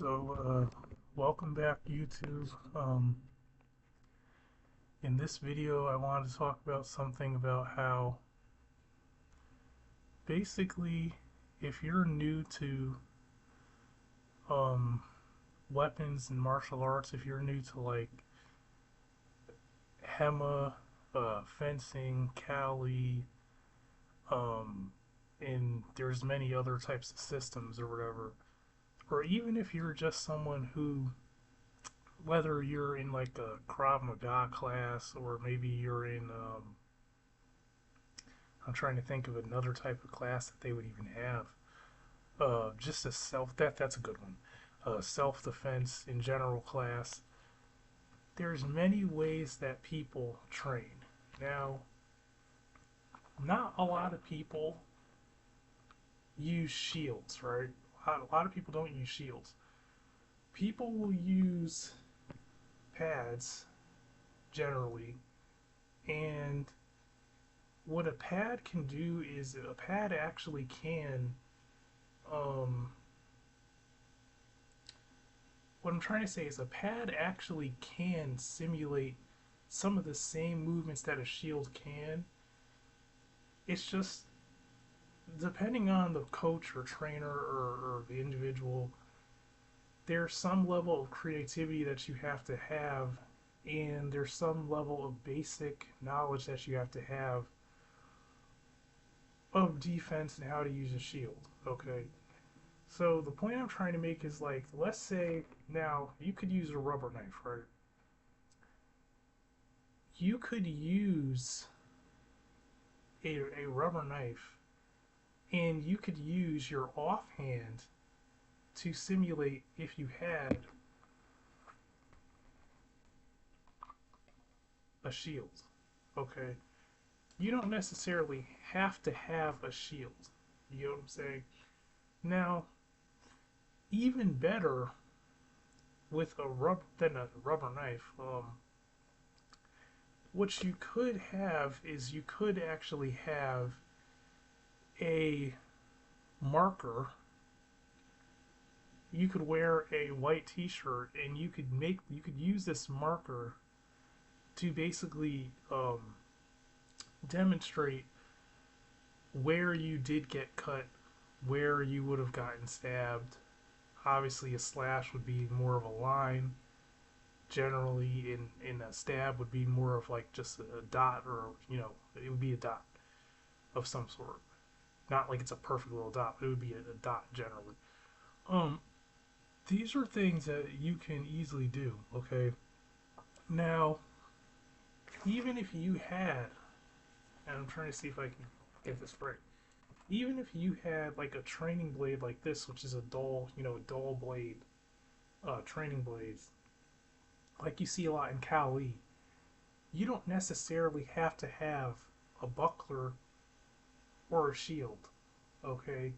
Welcome back, YouTube. In this video, I wanted to talk about something about how basically, if you're new to um, weapons and martial arts, if you're new to like Hema, fencing, Kali, um, and there's many other types of systems or whatever, or even if you're just someone who whether you're in like a Krav Maga class or maybe you're in I'm trying to think of another type of class that they would even have. Just a that's a good one. Self defense in general class. There's many ways that people train. Now, not a lot of people use shields, right? A lot of people don't use shields. People will use pads generally, and what a pad can do is a pad actually can um, what I'm trying to say is a pad actually can simulate some of the same movements that a shield can. It's just depending on the coach or trainer or the individual, there's some level of creativity that you have to have, and there's some level of basic knowledge that you have to have of defense and how to use a shield. Okay, so the point I'm trying to make is like, let's say now you could use a rubber knife, right? You could use a rubber knife and you could use your offhand to simulate if you had a shield. Okay, you don't necessarily have to have a shield. You know what I'm saying? Now, even better with a rubber than a rubber knife, what you could have is you could actually have a marker. You could wear a white t-shirt and you could use this marker to basically demonstrate where you did get cut, where you would have gotten stabbed. Obviously a slash would be more of a line. Generally in a stab would be more of like just a dot, or it would be a dot of some sort. Not like it's a perfect little dot, but it would be a dot generally. Um, these are things that you can easily do, okay? Now, even if you had, and I'm trying to see if I can get this right, even if you had like a training blade like this, which is a dull, a dull blade, training blades, like you see a lot in Kali, you don't necessarily have to have a buckler or a shield, okay?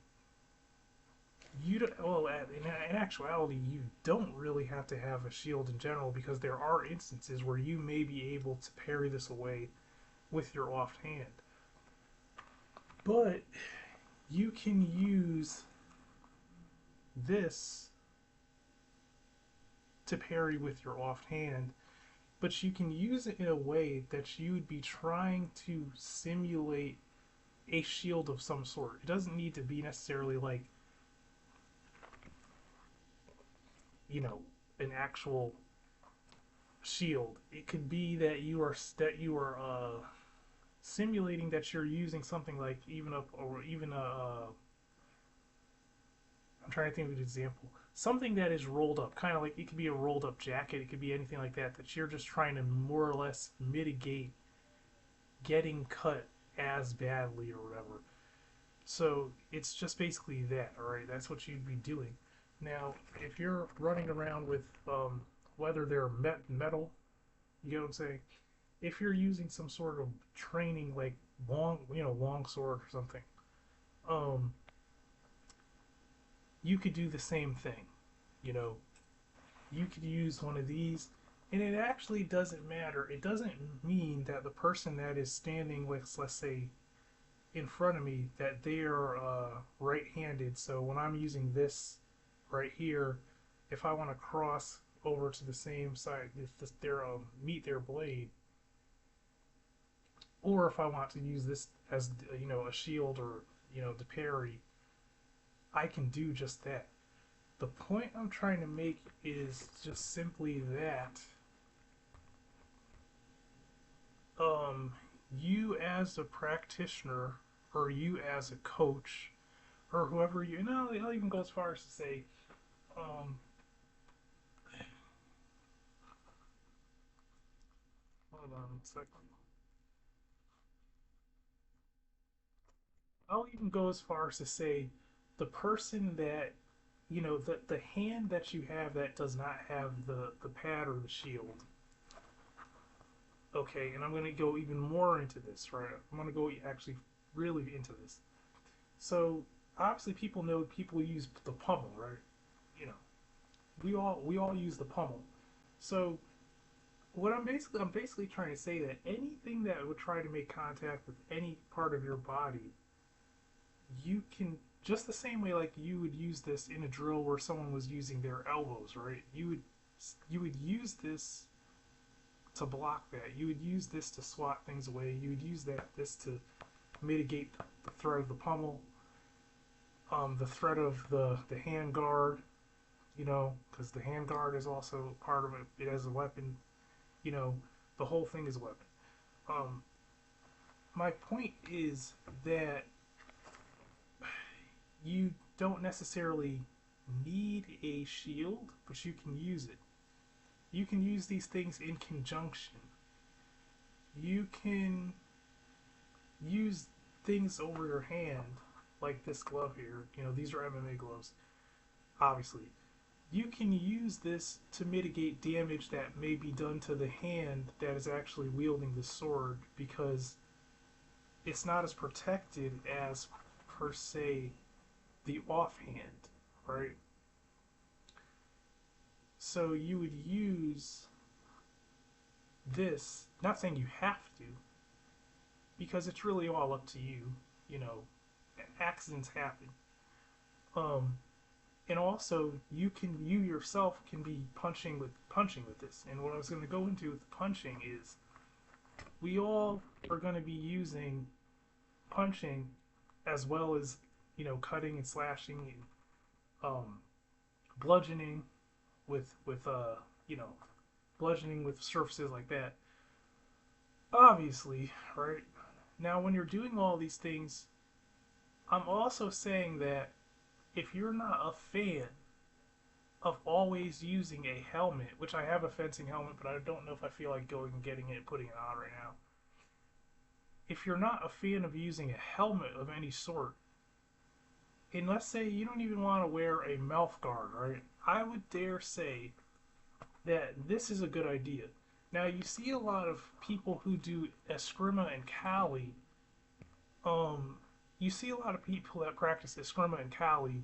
You don't, well, in actuality, you don't really have to have a shield in general because there are instances where you may be able to parry this away with your offhand. But you can use this to parry with your offhand, but you can use it in a way that you would be trying to simulate a shield of some sort. It doesn't need to be necessarily like, you know, an actual shield. It could be that you are simulating that you're using something like even a I'm trying to think of an example. Something that is rolled up, kind of like it could be a rolled up jacket, it could be anything like that, that you're just trying to more or less mitigate getting cut as badly or whatever. So it's just basically that, alright? That's what you'd be doing. Now, if you're running around with, whether they're metal, you know what I'm saying? If you're using some sort of training, like long sword or something, um, you could do the same thing. You know, you could use one of these, and it actually doesn't matter. It doesn't mean that the person that is standing, let's say, in front of me, that they are right-handed. So when I'm using this right here, if I want to cross over to the same side, if their meet their blade, or if I want to use this as a shield or to parry, I can do just that. The point I'm trying to make is just simply that um, you as a practitioner or you as a coach or whoever I'll even go as far as to say, um, hold on a second. I'll even go as far as to say the person that the hand that you have that does not have the pad or the shield. Okay, and I'm going to go even more into this, right? I'm going to go actually really into this. So obviously people know people use the pummel, right? You know, we all use the pummel. So what I'm basically trying to say that anything that would try to make contact with any part of your body, you can just the same way like you would use this in a drill where someone was using their elbows, right? You would use this to block that. You would use this to swat things away. You would use this to mitigate the threat of the pummel, the threat of the hand guard, because the hand guard is also part of it. It has a weapon, you know, the whole thing is a weapon. Um, my point is that you don't necessarily need a shield, but you can use it. You can use these things in conjunction. You can use things over your hand, like this glove here. These are MMA gloves, obviously. You can use this to mitigate damage that may be done to the hand that is actually wielding the sword because it's not as protected as, per se, the offhand, right? So you would use this, not saying you have to, because it's really all up to you. You know, accidents happen. Um, and also you yourself can be punching with this. And what I was going to go into with punching is we all are going to be using punching as well as cutting and slashing and bludgeoning with you know bludgeoning with surfaces like that. Obviously, right? Now, when you're doing all these things, I'm also saying that if you're not a fan of always using a helmet, which I have a fencing helmet, but I don't know if I feel like going and getting it and putting it on right now. If you're not a fan of using a helmet of any sort, and let's say you don't even want to wear a mouth guard, right? I would dare say that this is a good idea. Now, you see a lot of people who do Eskrima and Kali. Um, you see a lot of people that practice Eskrima and Kali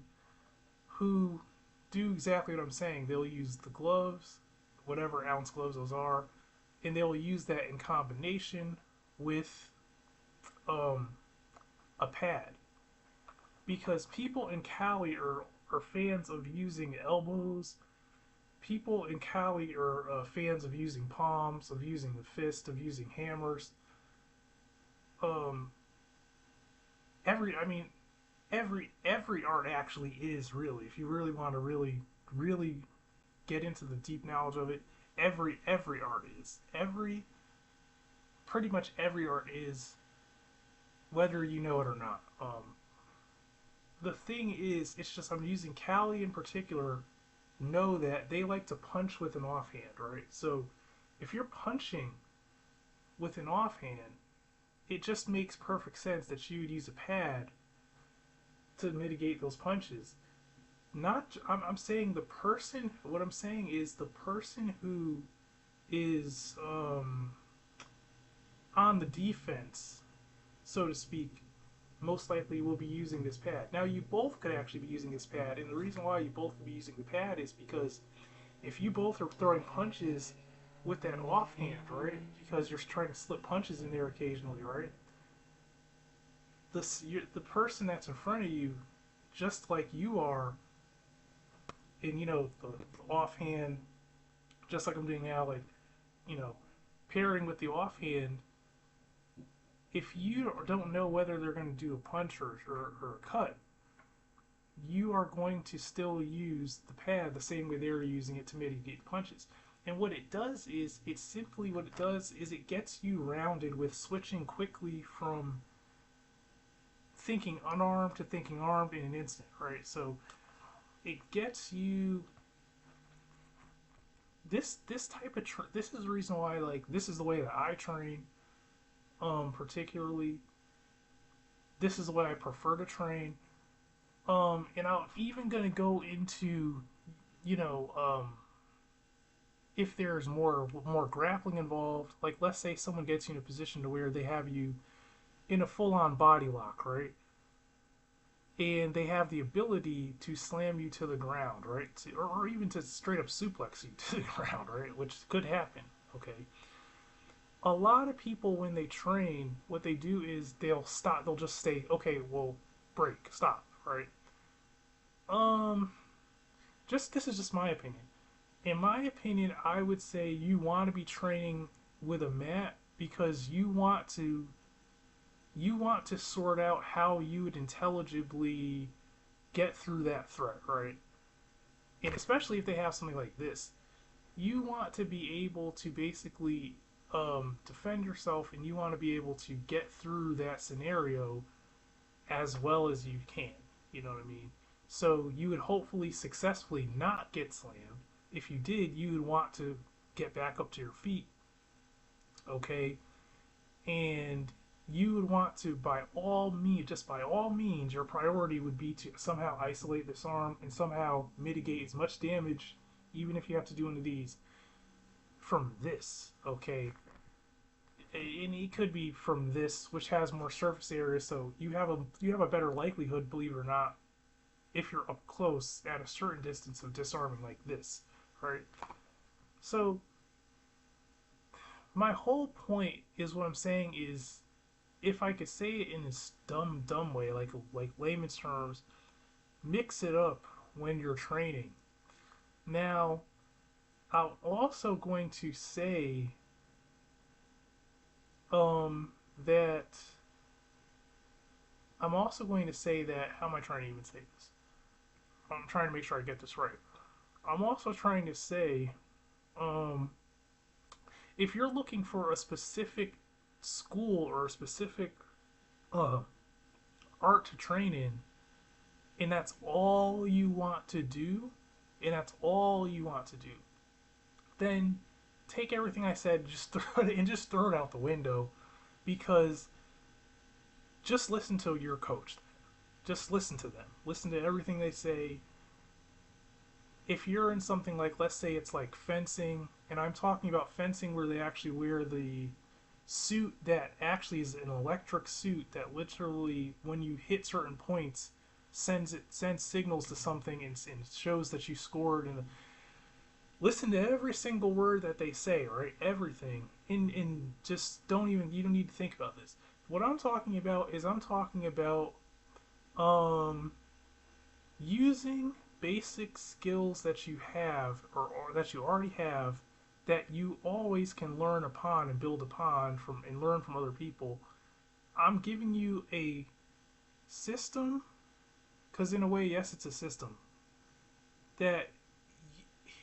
who do exactly what I'm saying. They'll use the gloves, whatever ounce gloves those are, and they'll use that in combination with um, a pad. Because people in Cali are fans of using elbows. People in Cali are fans of using palms, of using the fist, of using hammers. Um, I mean, every art actually is really, if you really want to really get into the deep knowledge of it, every art is. Pretty much every art is, whether you know it or not. The thing is, it's just I'm using Cali in particular. Know that they like to punch with an offhand, right? So if you're punching with an offhand, it just makes perfect sense that you would use a pad to mitigate those punches. Not, I'm saying the person. What I'm saying is the person who is on the defense, so to speak, most likely will be using this pad. Now, you both could actually be using this pad, and the reason why you both could be using the pad is because if you both are throwing punches with that offhand, right? Because you're trying to slip punches in there occasionally, right? The person that's in front of you, just like you are, and the offhand, just like I'm doing now, like you know, pairing with the offhand. If you don't know whether they're going to do a punch or a cut, you are going to still use the pad the same way they're using it to mitigate punches. And what it does is, it gets you rounded with switching quickly from thinking unarmed to thinking armed in an instant, right? So it gets you this type of this is the reason why, like, this is the way that I train. Particularly, this is the way I prefer to train. And I'm even gonna go into, you know, if there's more grappling involved. Like, let's say someone gets you in a position to where they have you in a full-on body lock, right? And they have the ability to slam you to the ground, right? Or even to straight up suplex you to the ground, right? Which could happen, okay? A lot of people, when they train, what they do is they'll stop. They'll just say, "Okay, well, break, stop," right? Um, just this is just my opinion. In my opinion, I would say you want to be training with a mat because you want to sort out how you would intelligibly get through that threat, right? And especially if they have something like this, you want to be able to basically defend yourself, and you want to be able to get through that scenario as well as you can. You know what I mean? So you would hopefully successfully not get slammed. If you did, you would want to get back up to your feet, okay? And you would want to, by all means, your priority would be to somehow isolate this arm and somehow mitigate as much damage, even if you have to do one of these, from this, okay? And it could be from this, which has more surface area, so you have a better likelihood, believe it or not, if you're up close at a certain distance of disarming like this, right? So my whole point is, what I'm saying is, if I could say it in this dumb way, like layman's terms, mix it up when you're training. Now, I'm also going to say that how am I trying to even say this? I'm trying to make sure I get this right. I'm also trying to say, um, if you're looking for a specific school or a specific uh, art to train in, and that's all you want to do, then take everything I said, just throw it out the window, because just listen to your coach. Just listen to them. Listen to everything they say. If you're in something like, let's say it's like fencing, and I'm talking about fencing where they actually wear the suit that actually is an electric suit that literally, when you hit certain points, sends signals to something, and shows that you scored. And listen to every single word that they say, right? Everything, and just you don't need to think about this. What I'm talking about is, I'm talking about um using basic skills that you have, or that you already have, that you always can learn upon and build upon from, and learn from other people. I'm giving you a system, because in a way, yes, it's a system that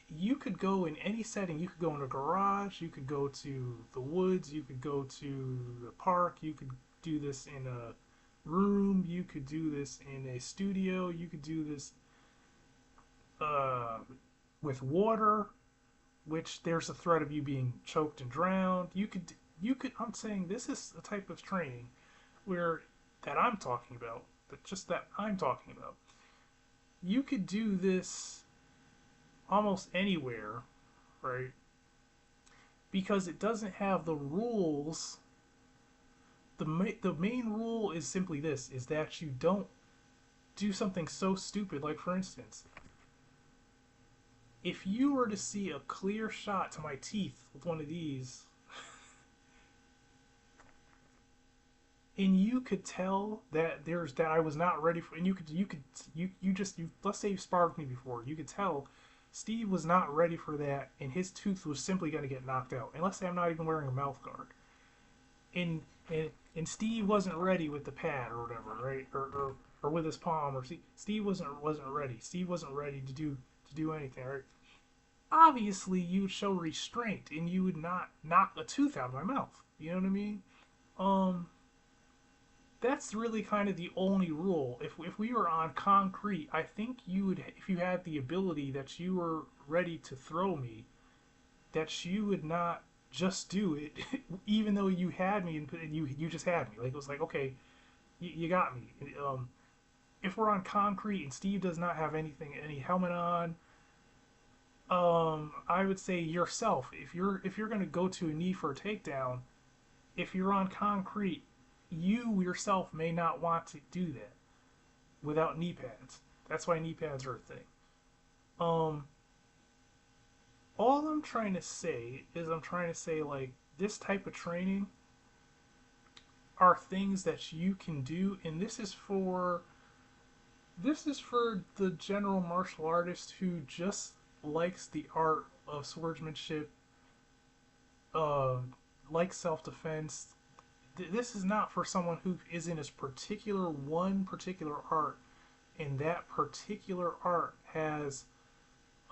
you could go in any setting. You could go in a garage, you could go to the woods, you could go to the park, you could do this in a room, you could do this in a studio, you could do this uh, with water, which there's a threat of you being choked and drowned. I'm saying this is a type of training where that I'm talking about, that I'm talking about. You could do this almost anywhere, right? Because it doesn't have the rules. The main rule is simply this: is that you don't do something so stupid. Like, for instance, if you were to see a clear shot to my teeth with one of these, and you could tell that I was not ready for, and you let's say you sparred with me before, you could tell Steve was not ready for that, and his tooth was simply going to get knocked out. And let's say I'm not even wearing a mouth guard, and and Steve wasn't ready with the pad or whatever, right? Or with his palm, or Steve wasn't ready. Steve wasn't ready to do anything, right? Obviously, you would show restraint, and you would not knock a tooth out of my mouth. You know what I mean? Um, that's really kind of the only rule. If we were on concrete, I think you would, if you had the ability that you were ready to throw me, that you would not just do it, even though you had me and you just had me. Like it was like, okay, you got me. If we're on concrete and Steve does not have any helmet on, I would say yourself. If you're gonna go to a knee for a takedown, if you're on concrete, you yourself may not want to do that without knee pads. That's why knee pads are a thing. Um, all I'm trying to say is I'm trying to say like this type of training are things that you can do, and this is for the general martial artist who just likes the art of swordsmanship, uh, likes self-defense. This is not for someone who is in a particular one particular art, and that particular art has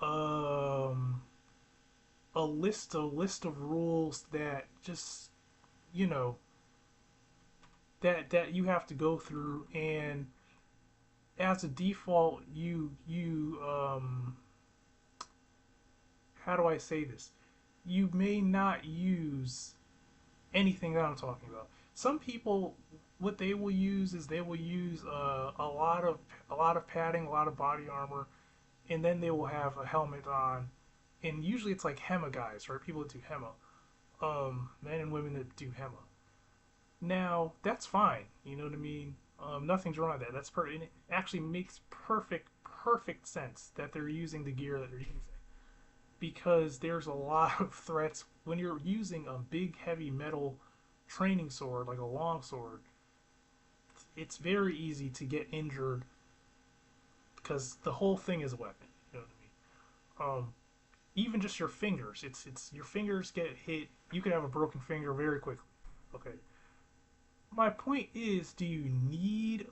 um, a list of rules that just you know that you have to go through, and as a default, how do I say this? You may not use anything that I'm talking about. Some people, what they will use is they will use a lot of padding, a lot of body armor, and then they will have a helmet on. And usually it's like Hema guys, right? People that do Hema, men and women that do Hema. Now that's fine. You know what I mean? Nothing's wrong with that. And it actually makes perfect sense that they're using the gear that they're using because there's a lot of threats when you're using a big heavy metal training sword like a long sword. It's very easy to get injured because the whole thing is a weapon. You know what I mean? Even just your fingers. It's your fingers get hit. You could have a broken finger very quickly. Okay. My point is, do you need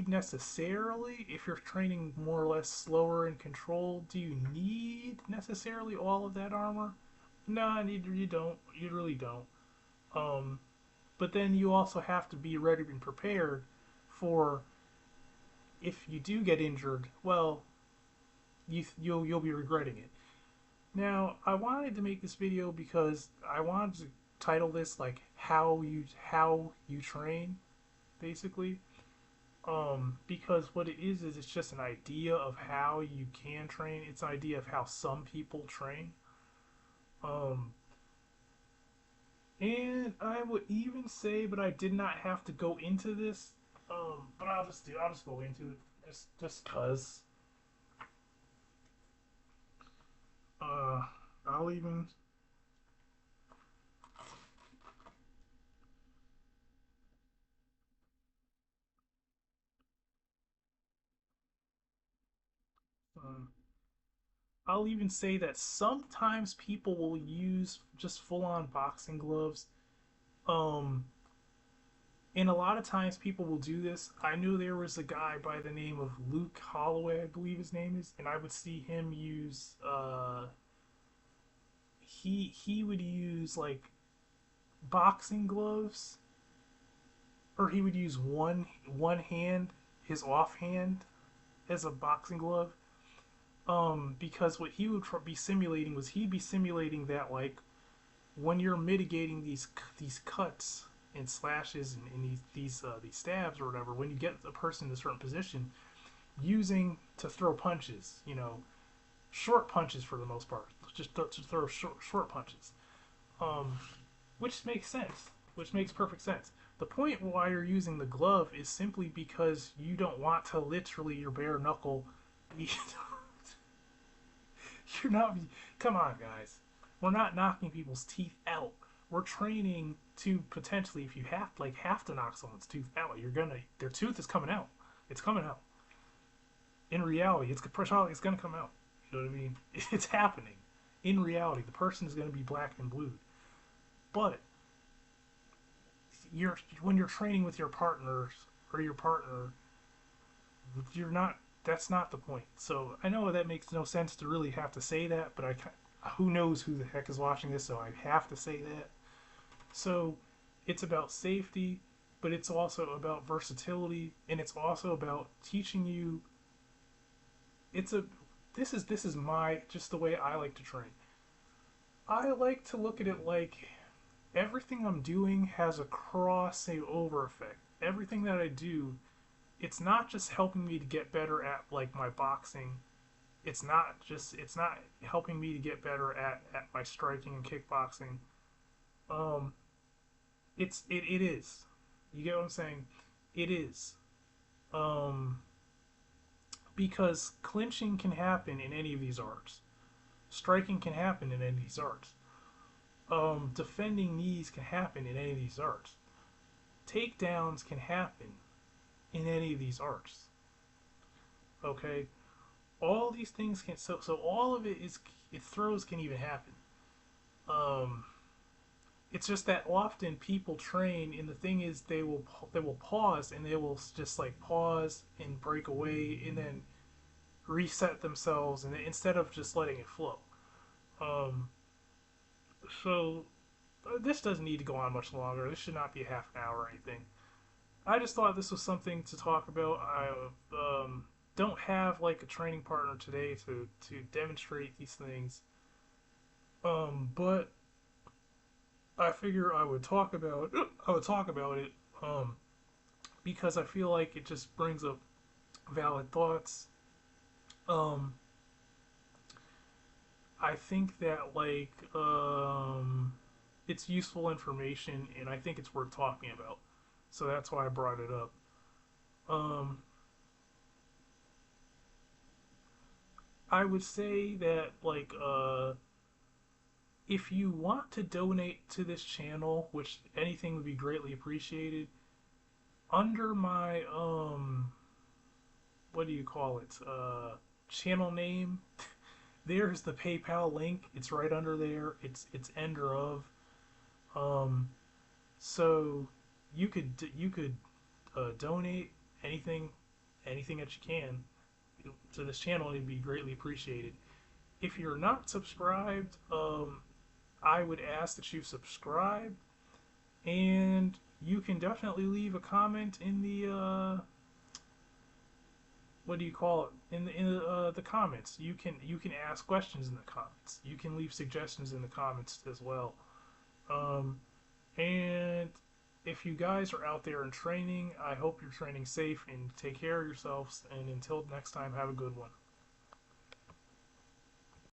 necessarily, if you're training more or less slower and controlled, do you need necessarily all of that armor? No, you don't. You really don't. Um, but then you also have to be ready and prepared for if you do get injured. Well, you'll be regretting it. Now, I wanted to make this video because I wanted to title this like how you train, basically. Because what it is it's just an idea of how you can train. It's an idea of how some people train. Um, and I would even say, but I did not have to go into this. But I'll just go into it just cause. Uh, I'll even. Uh, I'll even say that sometimes people will use just full-on boxing gloves. Um, and a lot of times people will do this. I knew there was a guy by the name of Luke Holloway, I believe his name is, and I would see him use. He would use like boxing gloves, or he would use one hand, his offhand, as a boxing glove. Because what he would be simulating was he'd be simulating that like when you're mitigating these cuts and slashes and these stabs or whatever, when you get a person in a certain position, using to throw punches, short punches for the most part, just to throw short punches, um, which makes sense, which makes perfect sense. The point why you're using the glove is simply because you don't want to literally your bare knuckle. You're not. Come on, guys. We're not knocking people's teeth out. we're training to potentially, if you have to knock someone's tooth out, you're gonna their tooth is coming out. It's coming out. In reality, it's gonna come out. You know what I mean? It's happening. In reality, the person is gonna be black and blue. But when you're training with your partners or your partner, you're not. That's not the point. So I know that makes no sense to really have to say that, but who knows who the heck is watching this, so I have to say that. So it's about safety, but it's also about versatility, and it's also about teaching you. It's a this is my just the way I like to train. I like to look at it like everything I'm doing has a crossover effect. Everything that I do, it's not just helping me to get better at like my boxing. It's not helping me to get better at my striking and kickboxing. Um, it is. You get what I'm saying? It is. Um, because clinching can happen in any of these arts. Striking can happen in any of these arts. Defending knees can happen in any of these arts. Takedowns can happen in any of these arts. Okay, all these things can so all of it is it throws can even happen. Um, it's just that often people train, and the thing is they will pause and they will just like pause and break away and then reset themselves and instead of just letting it flow. Um, so this doesn't need to go on much longer. This should not be a half an hour or anything. I just thought this was something to talk about. I don't have like a training partner today to demonstrate these things, but I figure I would talk about it because I feel like it just brings up valid thoughts. Um, I think that it's useful information, and I think it's worth talking about. So that's why I brought it up. Um, I would say that if you want to donate to this channel, which anything would be greatly appreciated, under my what do you call it? Channel name. There's the PayPal link. It's right under there. It's Ender of. Um, so you could donate anything anything that you can to this channel. It'd be greatly appreciated. If you're not subscribed, I would ask that you subscribe, and you can definitely leave a comment in the what do you call it in the comments. You can ask questions in the comments. You can leave suggestions in the comments as well. Um, and if you guys are out there in training, I hope you're training safe and take care of yourselves. And until next time, have a good one.